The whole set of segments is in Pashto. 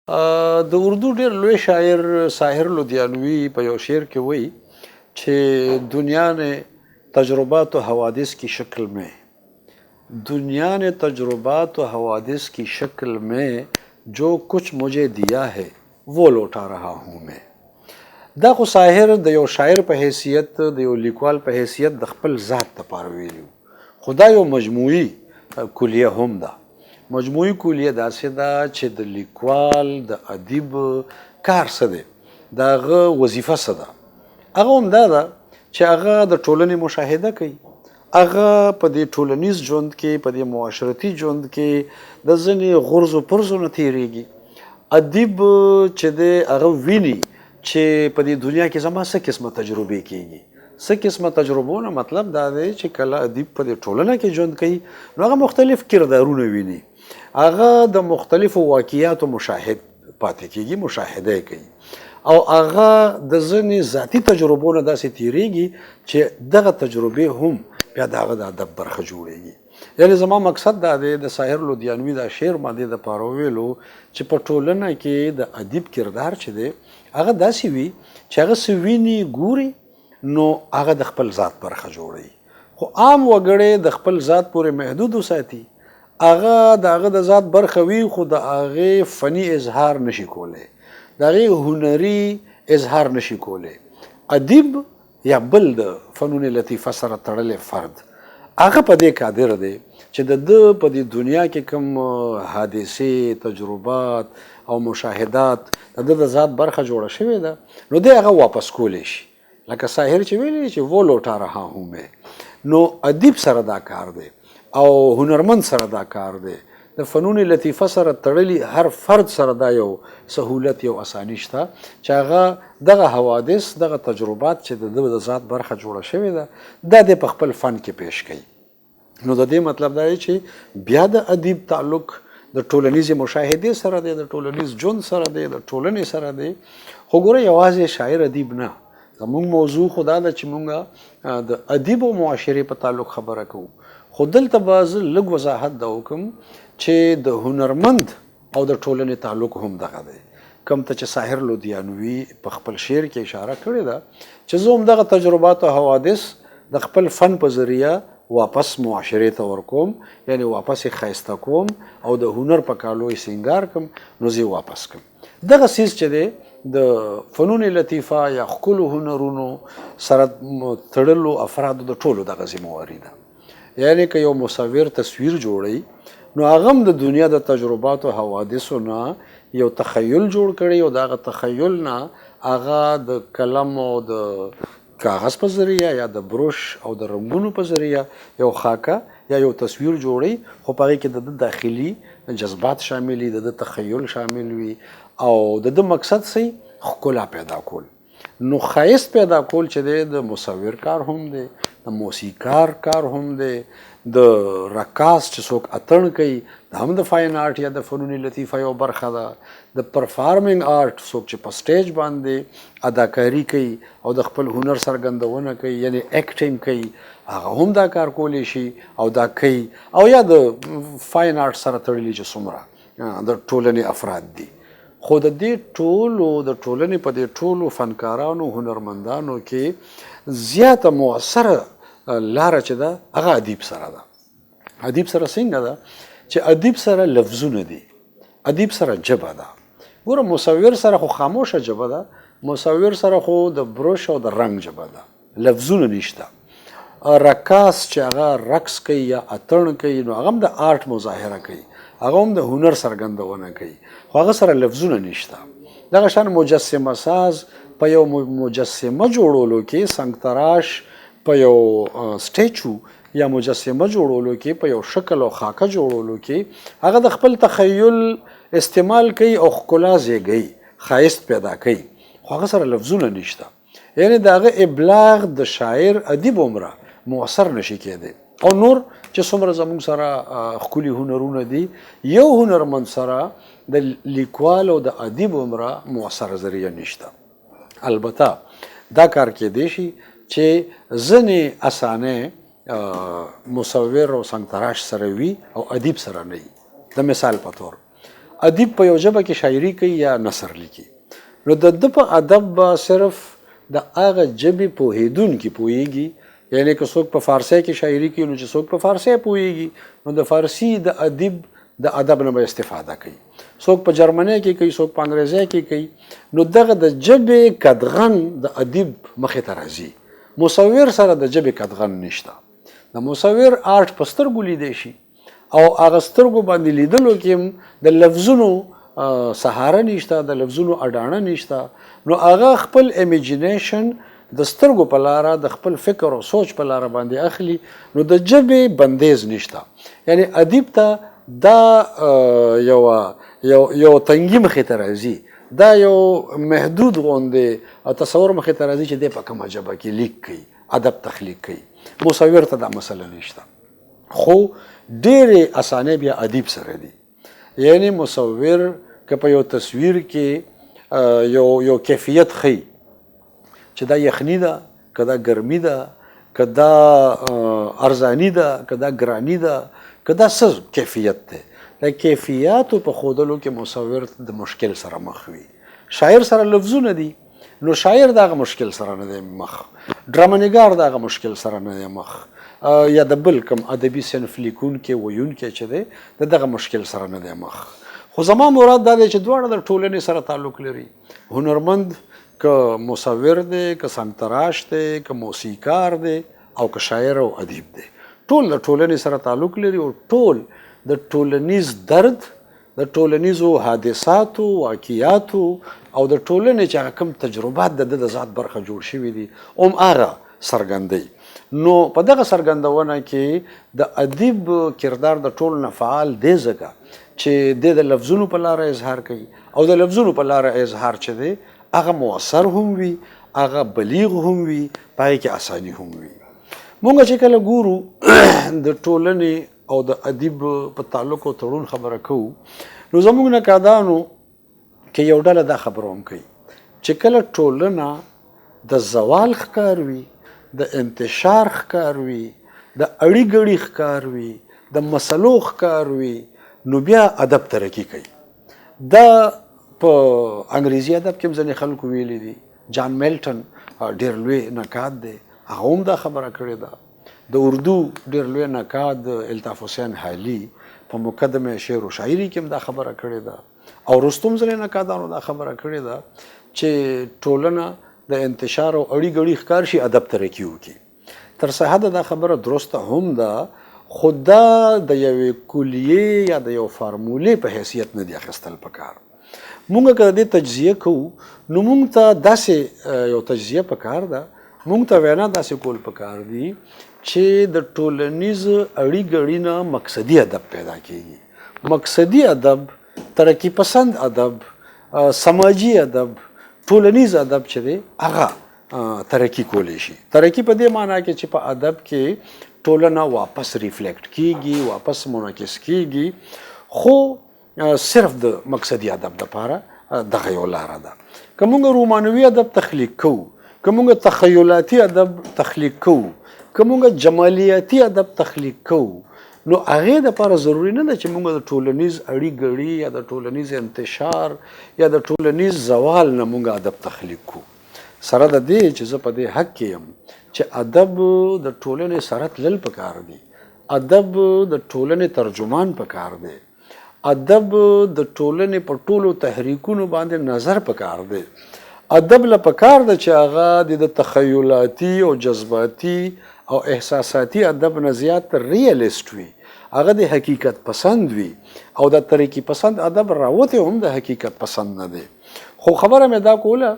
د اردو ډېر لوی شاعر ساحر لودیانوي په یو شعر کې وایي چې دنیا نے تجربات و حوادث کی شکل میں دنیا نے تجربات و حوادث کی شکل میں جو کچھ مجھے دیا ہے وہ لوٹا رہا ہوں میں. دا خو ساحر د یو شاعر په حیثیت د یو لیکوال په حیثیت د خپل ذات لپاره ویلو، خو دا یو مجموعي کلیه هم ده. مجموعي کلیه داسې ده چې د لیکوال د ادیب کار څه دی، د هغه وظیفه څه ده. هغه هم دا ده چې هغه د ټولنې مشاهده کوي، هغه په دې ټولنیز ژوند کې، په دې معاشرتي ژوند کې د ځینې غرض و پرځو نه تېرېږي. ادیب چې دی هغه ویني چې په دې دنیا کې زما څه قسمه تجربې کېږي. څه قسمه تجربو نه مطلب دا دی چې کله ادیب په دې ټولنه کې ژوند کوي نو هغه مختلف کردارونه ویني، هغه د مختلفو واقعیاتو مشاهد پاتې کېږي، مشاهده کوي، او هغه د ځینې ذاتي تجربو نه داسې تېرېږي چې دغه تجربې هم بیا د هغه د ادب برخه جوړېږي. یعنې زما مقصد دا دی د ساحر لودیانوي دا شعر ما دې دپاره وویلو چې په ټولنه کې د ادیب کردار چې دی هغه داسې وي چې هغه څه ویني ګوري نو هغه د خپل ذات برخه جوړوي. خو عام وګړی د خپل ذات پورې محدود وساتي، هغه د هغه د ذات برخه وي خو د هغې فني اظهار نشي کولی، د هغې هنري اظهار نشي کولی. ادیب یا بل د فنون لطیفه سره تړلی فرد هغه په دې قادر دی چې د ده په دې دنیا کې کوم حادثې، تجربات او مشاهدات د ده د ذات برخه جوړه شوې ده نو دی هغه واپس کولی شي. لکه ساحر چې ویلی چې وہ لوٹا رہا ہوں میں، نو ادیب سره دا کار دی او هنرمند سره دا کار دی. د فنون لطیفه سره تړلی هر فرد سره دا یو سهولت، یو اسانی شته چې هغه دغه حوادث، دغه تجربات چې د ده د ذات برخه جوړه شوې ده دا دی په خپل فن کې پیش کوي. نو د دې مطلب دا دی چې بیا د ادیب تعلق د ټولنیزې مشاهدې سره دی، د ټولنیز ژوند سره دی، د ټولنې سره دی. خو ګوره یوازې شاعر ادیب نه، زموږ موضوع خو دا ده چې موږ د ادیب او معاشرې په تعلق خبره کوو. خو دلته به زه لږ وضاحت دا وکړم چې د هنرمند او د ټولنې تعلق هم دغه دی، کوم ته چې ساحر لودیانوي په خپل شعر کې اشاره کړې ده چې زه هم دغه تجربات او حوادث د خپل فن په ذریعه واپس معاشرې ته ورکوم، یعنی واپس یې ښایسته کوم او د هنر په کالو یې سینګار کړم نو زه یې واپس کړم. دغه څیز چې دی د فنون لطیفه یا ښکلو هنرونو سره تړلو افرادو د ټولو دغه ذمهواري ده. یعنې که یو مصور تصویر جوړوي نو هغه هم د دنیا د تجرباتو حوادثو نه یو تخیل جوړ کړي او د هغه تخیل نه هغه د قلم او د کاغذ په ذریعه یا د بروش او د رنګونو په ذریعه یو خاکه یا یو تصویر جوړي، خو په هغې کې د ده داخلي جذبات شامل وي، د ده تخیل شامل وي او د ده مقصد سي ښکلا پیدا کول. نو ښایست پیدا کول چې دی د مصور کار هم دی، د موسیقار کار هم دی، د رقاص چې څوک اتڼ کوي دا هم د فاین آرټ یا د فنون لطیفه یو برخه ده. د پرفارمنګ آرټ څوک چې په سټیج باندې اداکاري کوي او د خپل هنر څرګندونه کوي، یعنی ایکټینګ کوي، هغه هم دا کار کولی شي او دا کوي. او یا د فاین آرټ سره تړلي چې څومره د ټولنې افراد دي. خو د دې ټولو د ټولنې په دې ټولو فنکارانو، هنرمندانو کې زیاته مؤثره لاره چې ده هغه ادیب سره ده. ادیب سره څنګه ده چې ادیب سره لفظونه دي، ادیب سره ژبه ده. ګوره مصور سره خو خاموشه ژبه ده، مصور سره خو د بروش او د رنګ ژبه ده، لفظونه نشته. رقاص چې هغه رقص کوي یا اتڼ کوي نو هغه هم د آرټ مظاهره کوي، هغه هم د هنر څرګندونه کوي، خو هغه سره لفظونه نشته. دغه شان مجسمه ساز په یو مجسمه جوړولو کې، سنگ تراش په یو سټیچو یا مجسمه جوړولو کې، په یو شکل او خاکه جوړولو کې هغه د خپل تخیل استعمال کوي او ښکلا زیږوي، ښایست پیدا کوي، خو هغه سره لفظونه نشته. یعنی د هغه ابلاغ د شاعر ادیب عمره مؤثر نشي کېدی. او نور چې څومره زموږ سره ښکلي هنرونه دي، یو هنرمند سره د لیکوال او د ادیب عمره مؤثره ذریعه نشته. البته دا کار کېدی شي چې ځینې افسانې مصور او سنګ تراش سره وي او ادیب سره نه وي. د مثال په طور ادیب په یو ژبه کې شاعري کوي یا نثر لیکي نو د ده په ادب به صرف د هغه ژبې پوهېدونکي پوهېږي یعنی که څوک په فارسي کې شاعري کوي نو چې څوک په فارسي پوهېږي نو د فارسي د ادیب د ادب نه به استفاده کوي څوک په جرمني کې کوي څوک په انګریزي کې کوي نو دغه د ژبې قدغن د ادیب مخې ته راځي مصور سره د ژبې قدغن نشته د مصور آرټ په سترګو لیدی شي او هغه سترګو باندې لیدلو کې د لفظونو سهاره نشته د لفظونو اډانه نشته نو هغه خپل امیجینیشن د سترګو په لاره د خپل فکر او سوچ په لاره باندې اخلي نو د ژبې بندیز نشته یعنی ادیب ته دا یو تنګي مخې ته راځي دا یو محدود غوندې تصور مخې ته راځي چې دی په کومه ژبه کې لیک کوي ادب تخلیق کوي مصور ته دا مسله نشته خو ډېرې اسانۍ بیا ادیب سره دي یعنی مصور که په یو تصویر کې یو کیفیت ښیي چې دا یخني ده که دا ګرمي ده که دا ارزاني ده که دا ګراني ده که دا څه کیفیت دی د کیفیاتو په ښودلو کې مصور د مشکل سره مخ وي شاعر سره لفظونه دي نو شاعر دغه مشکل سره نه دی مخ ډرامه‌نګار دغه مشکل سره نه دی مخ یا د بل کوم ادبي صنف لیکونکی ویونکی چې دی د دغه مشکل سره نه دی مخ خو زما مراد دا دی چې دواړه د ټولنې سره تعلق لري هنرمند که مصور دی که سنگتراش دی که موسیقار دی او که شاعر او ادیب دی ټول د ټولنې سره تعلق لري او ټول د ټولنیز درد د ټولنیزو حادثاتو واقعیاتو او د ټولنې چې هغه کوم تجربات د ذات برخه جوړ شوي دي هغه څرګندوي نو په دغه څرګندونه کې د ادیب کردار د ټول نه فعال دی ځکه چې د لفظونو په لاره اظهار کوي او د لفظونو په لاره اظهار چې دی هغه مؤثر هم وي هغه بلیغ هم وي پای کې اساني هم وي مونږ چې کله ګورو د ټولنې او د ادیب په تعلق او تړون خبره کوو نو زموږ نقادانو کې یو ډله دا خبره هم کوي چې کله ټولنه د زوال ښکار وي د انتشار ښکار وي د اړی ګړی ښکار وي د مسلو ښکار وي نو بیا ادب ترقي کوي دا په انګریزي ادب کې ځینې خلکو ویلي دي جان میلټن ډېر لوی نقاد دی هغه هم دا خبره کړې ده د اردو ډېر لوی نقاد الطاف حسین حالي په مقدمه شعر و شاعري کې هم دا خبره کړې ده او رستم ځینې نقادانو دا خبره کړې ده چې ټولنه د انتشار او اړی ګړی ښکار شي ادب ترقي وکړي تر څه حده دا خبره درسته هم ده خو دا د یوې کلیې یا د یو فارمولې په حیثیت نه دی اخیستل پکار مونږ که د تجزیه کوو نو مونږ ته داسې یو تجزیه پکار ده مونږ ته وینا داسې کول پکار دي چې د ټولنیز اړی ګړی نه مقصدي ادب پیدا کیږي مقصدي ادب ترقی پسند ادب سماجی ادب ټولنیز ادب چې دی هغه ترقی کولی شي ترقی په دې معنی کې چې په ادب کې ټولنه واپس ریفلیکټ کیږي واپس منعکس کیږي خو صرف د مقصدي ادب لپاره دغه یو لاره ده که موږ رومانوي ادب تخلیق کوو که موږ تخیلاتي ادب تخلیق کوو که موږ جمالیاتي ادب تخلیق کوو نو هغې دپاره ضروري نه ده چې موږ د ټولنیز اړی ګړی یا د ټولنیز انتشار یا د ټولنیز زوال نه موږ ادب تخلیق کوو سره د دې چې زه په دې حق کې یم چې ادب د ټولنې سره تلل پکار دی ادب د ټولنې ترجمان پکار دی ادب د ټولنې په ټولو تحریکونو باندې نظر پکار دی ادب له پکار ده چې هغه د تخیلاتي او جذباتي او احساساتي ادب نه زیات ریالیست وي هغه د حقیقت پسند وي او د ترقی پسند ادب راوته هم د حقیقت پسند نه دی خو خبره مې دا کوله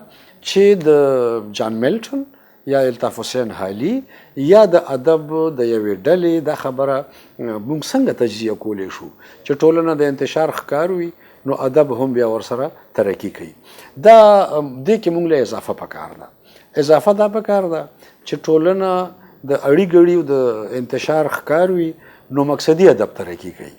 چې د جان میلټن یا الطاف حسین حالي یا د ادب د یوې ډلې دا خبره موږ څنګه تجزیه کولی شو چې ټولنه د انتشار ښکار وي نو ادب هم بیا ورسره ترقی کوي دا دې کې موږ له اضافه پکار ده اضافه دا پکار ده چې ټولنه د اړی ګړی د انتشار ښکار وي نو مقصدي ادب ترقی کوي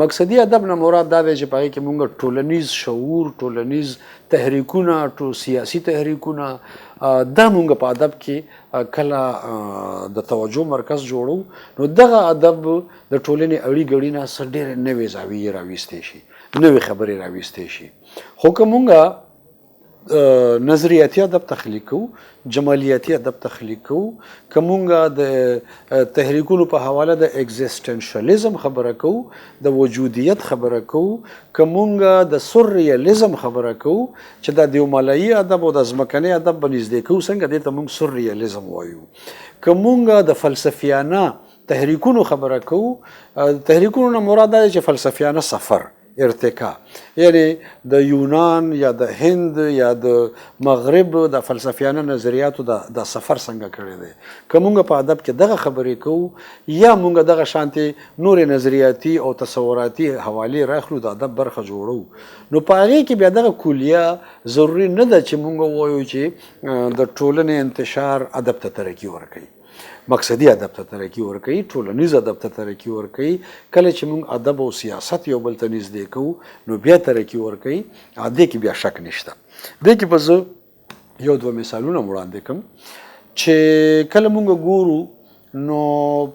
مقصدي ادب نه مراد دا دی چې په هغې کې موږ ټولنیز شعور ټولنیز تحریکونه سیاسي تحریکونه دا موږ په ادب کې کله د توجه مرکز جوړو نو دغه ادب د ټولنې اړی ګړی نه څه ډېرې نوې زاویې راویستی شي نوې خبرې راویستې شي. خو که مونږه نظریاتي ادب تخلیق کوو، جمالیاتي ادب تخلیق کوو، که مونږه د تحریکونو په حواله د اگزیسټنشلیزم خبره کوو، د وجودیت خبره کوو، که مونږه د سورریالیزم خبره کوو چې دا دیومالایي ادب او د ځمکني ادب به نږدې کوو، څنګه دې ته مونږ سورریالیزم وایو. که مونږه د فلسفیانه تحریکونو خبره کوو، تحریکونو نه مراد دا چې فلسفیانه سفر ارتقا، یعنی د یونان یا د هند یا د مغرب د فلسفیانه نظریاتو د سفر څنګه کړی دی. که مونږ په ادب کې دغه خبرې کوو یا مونږ دغه شانتې نورې نظریاتي او تصوراتي حوالې راخلو د ادب برخه جوړو، نو په هغې کې بیا دغه کلیه ضروري نه ده چې مونږ ووایو چې د ټولنې انتشار ادب ته ترقي ورکوي، مقصدي ادب ته ترقي ورکوي، ټولنیز ادب ته ترقي ورکوي. کله چې موږ ادب او سیاست یو بل ته نږدې کوو نو بیا ترقي ورکوي، دې کې بیا شک نشته. دې کې به زه یو دوه مثالونه وړاندې کړم چې کله موږ ګورو نو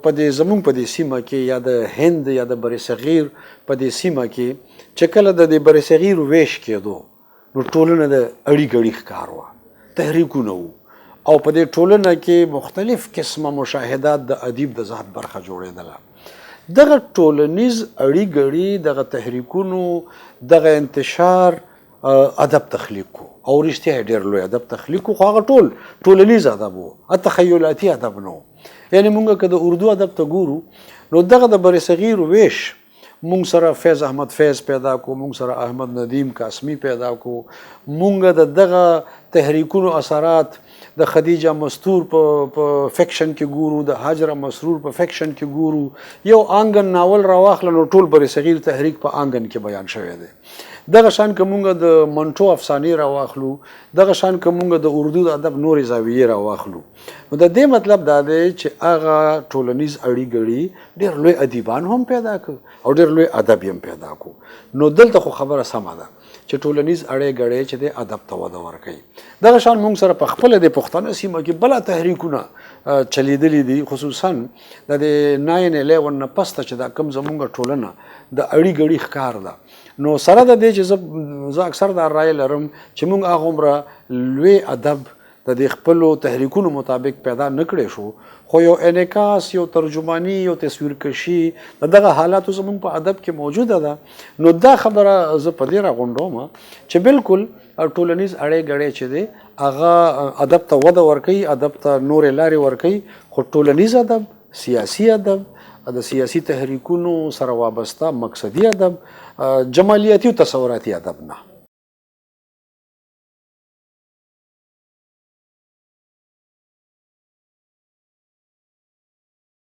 په دې زموږ په دې سیمه کې یا د هند یا د برصغیر په دې سیمه کې چې کله د دې برصغیر ویش کېدو نو ټولنه د اړی ګړی ښکار وه، تحریکونه وو او په دې ټولنه کې مختلف قسمه مشاهدات د ادیب د ذات برخه جوړېدله. دغه ټولنیز اړی ګړی دغه تحریکونو دغه انتشار ادب تخلیق کو او رښتیا ډېر لوی ادب تخلیق کو، خو هغه ټولنیز ادب و، تخیلاتي ادب نه و. یعنې مونږ که د اردو ادب ته ګورو نو دغه د برصغیر ویش مونږ سره فیض احمد فیض پیدا کو، مونږ سره احمد ندیم قاسمی پیدا کو، مونږ د دغه تحریکونو اثرات د خدیجه مستور په فکشن کې ګورو، د هاجره مسرور په فکشن کې ګورو. یو آنګن ناول راواخله نو ټول برصغیر تحریک په آنګن کې بیان شوی دی. دغه شان که مونږ د منټو افسانې راواخلو، دغه شان که مونږ د اردو د ادب نورې زاویې راواخلو، نو د دې مطلب دا دی چې هغه ټولنیز اړی ګړی ډېر لوی ادیبان هم پیدا کړ او ډېر لوی ادب هم پیدا کو. نو دلته خو خبره سمه ده چې ټولنیز اړی ګړی چې دی ادب ته وده ورکوي. دغه شان مونږ سره په خپله د پښتنه سیمه کې بله تحریکونه چلیدلي دي، خصوصا د 9/11 نه پسته چې دا کوم زمونږ ټولنه د اړی ګړی ښکار ده. نو سره د دې چې زه اکثر دا رایه لرم چې مونږ هغومره لوی ادب د دې خپلو تحریکونو مطابق پیدا نه کړی شو، خو یو انعکاس، یو ترجمانی، یو تصویرکشي د دغه حالاتو زمونږ په ادب کې موجوده ده. نو دا خبره زه په دې راغونډوم چې بالکل ټولنیز اړی ګړی چې دی هغه ادب ته وده ورکوي، ادب ته نورې لارې ورکوي، خو ټولنیز ادب، سیاسي ادب، د سیاسي تحریکونو سره وابسته مقصدي ادب، جمالیاتي او تصوراتي ادب نه.